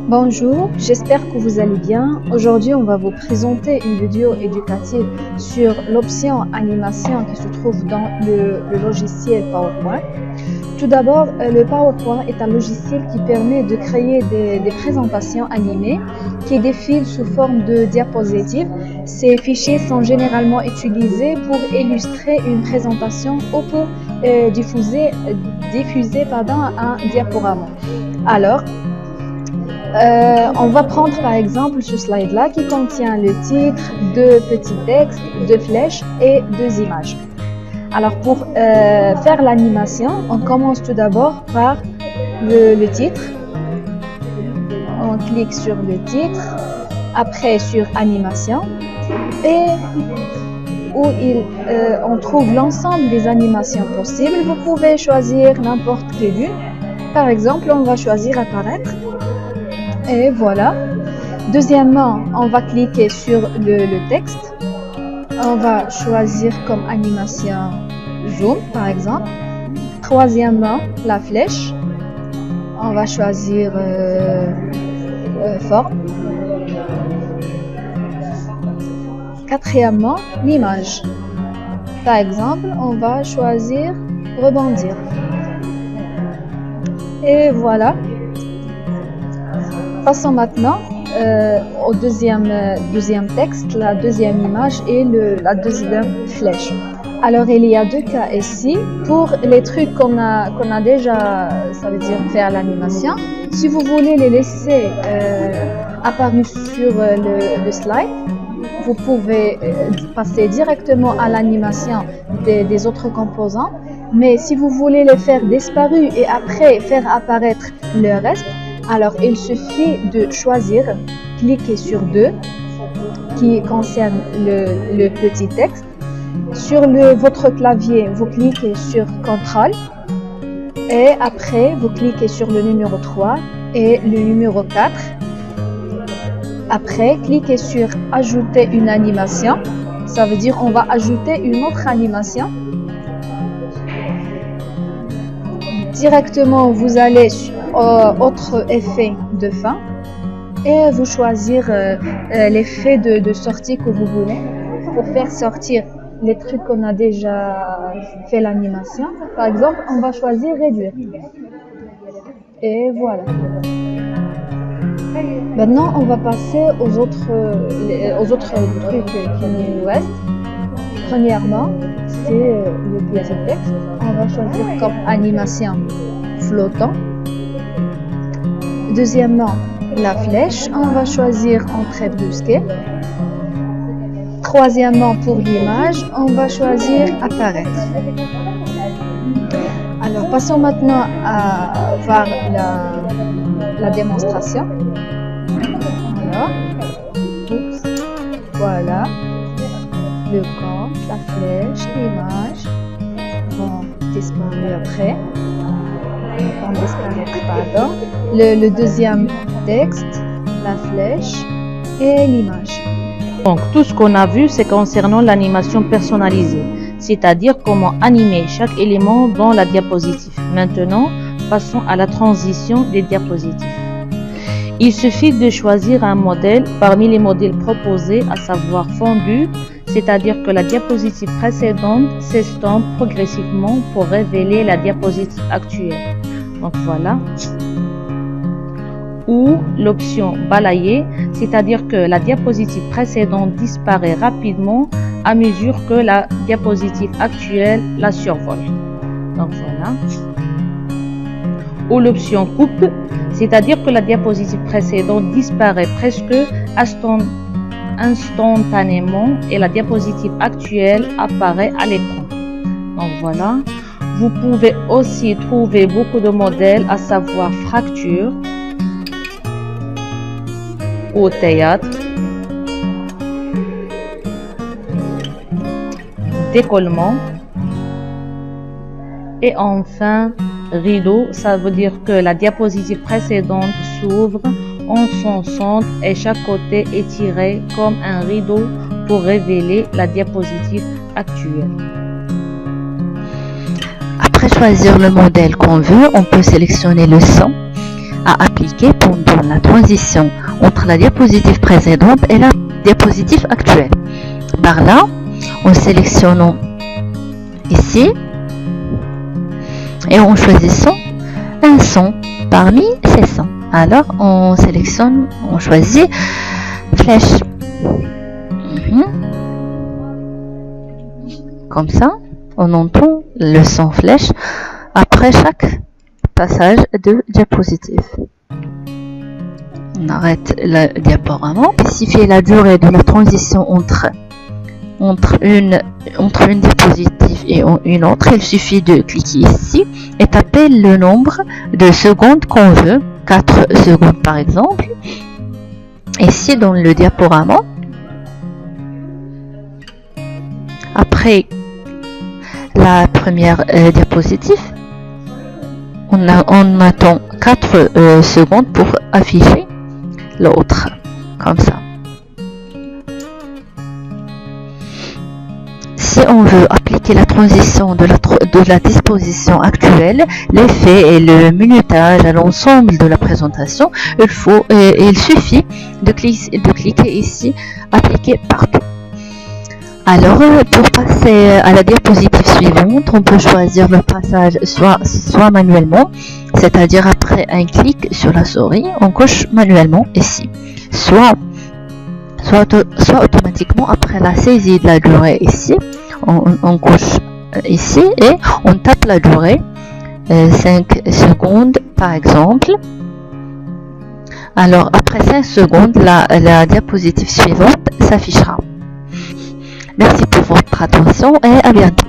Bonjour, j'espère que vous allez bien. Aujourd'hui, on va vous présenter une vidéo éducative sur l'option animation qui se trouve dans le logiciel PowerPoint. Tout d'abord, le PowerPoint est un logiciel qui permet de créer des présentations animées qui défilent sous forme de diapositives. Ces fichiers sont généralement utilisés pour illustrer une présentation ou pour diffuser un diaporama. Alors, on va prendre par exemple ce slide-là qui contient le titre, deux petits textes, deux flèches et deux images. Alors pour faire l'animation, on commence tout d'abord par le titre. On clique sur le titre, après sur animation et où on trouve l'ensemble des animations possibles. Vous pouvez choisir n'importe quelle. Par exemple, on va choisir apparaître. Et voilà. Deuxièmement, on va cliquer sur le texte. On va choisir comme animation zoom, par exemple. Troisièmement, la flèche. On va choisir forme. Quatrièmement, l'image. Par exemple, on va choisir rebondir. Et voilà. Passons maintenant au deuxième texte, la deuxième image et la deuxième flèche. Alors, il y a deux cas ici. Pour les trucs qu'on a déjà, ça veut dire faire l'animation, si vous voulez les laisser apparus sur le slide, vous pouvez passer directement à l'animation des autres composants. Mais si vous voulez les faire disparus et après faire apparaître le reste, alors il suffit de choisir, cliquer sur deux qui concerne le petit texte. Sur votre clavier, vous cliquez sur CTRL et après vous cliquez sur le numéro 3 et le numéro 4. Après, cliquez sur ajouter une animation. Ça veut dire on va ajouter une autre animation. Directement, vous allez sur autre effet de fin et vous choisir l'effet de sortie que vous voulez pour faire sortir les trucs qu'on a déjà fait l'animation. Par exemple, on va choisir réduire. Et voilà. Maintenant, on va passer aux autres trucs qui nous restent. Premièrement, c'est le petit texte. On va choisir comme animation flottant. Deuxièmement, la flèche. On va choisir en trait brusqué. Troisièmement, pour l'image, on va choisir apparaître. Alors, passons maintenant à voir la démonstration. Voilà. Oups. Voilà. Le compte, la flèche, l'image vont disparaître après. Vont disparaître, pardon. Le deuxième texte, la flèche et l'image. Donc, tout ce qu'on a vu, c'est concernant l'animation personnalisée, c'est-à-dire comment animer chaque élément dans la diapositive. Maintenant, passons à la transition des diapositives. Il suffit de choisir un modèle parmi les modèles proposés, à savoir fondu, c'est-à-dire que la diapositive précédente s'estompe progressivement pour révéler la diapositive actuelle. Donc voilà. Ou l'option balayer, c'est-à-dire que la diapositive précédente disparaît rapidement à mesure que la diapositive actuelle la survole. Donc voilà. Ou l'option coupe, c'est-à-dire que la diapositive précédente disparaît presque instantanément et la diapositive actuelle apparaît à l'écran. Donc voilà. Vous pouvez aussi trouver beaucoup de modèles, à savoir fracture, au théâtre, décollement et enfin rideau. Ça veut dire que la diapositive précédente s'ouvre en son centre et chaque côté est tiré comme un rideau pour révéler la diapositive actuelle. Après choisir le modèle qu'on veut, on peut sélectionner le son. à appliquer pendant la transition entre la diapositive précédente et la diapositive actuelle. Par là, en sélectionnant ici et en choisissant un son parmi ces sons. Alors, on sélectionne, on choisit flèche. Comme ça, on entend le son flèche après chaque passage de diapositive. On arrête le diaporama. Spécifier la durée de la transition entre une diapositive et une autre. Il suffit de cliquer ici et taper le nombre de secondes qu'on veut, 4 secondes par exemple. Ici dans le diaporama, après la première diapositive, on attend 4 secondes pour afficher l'autre, comme ça. Si on veut appliquer la transition de la disposition actuelle, l'effet et le minutage à l'ensemble de la présentation, il suffit de cliquer ici, appliquer partout. Alors, pour passer à la diapositive suivante, on peut choisir le passage soit manuellement, c'est-à-dire après un clic sur la souris, on coche manuellement ici, soit automatiquement après la saisie de la durée ici, on coche ici et on tape la durée, 5 secondes par exemple. Alors, après 5 secondes, la diapositive suivante s'affichera. Merci pour votre attention et à bientôt.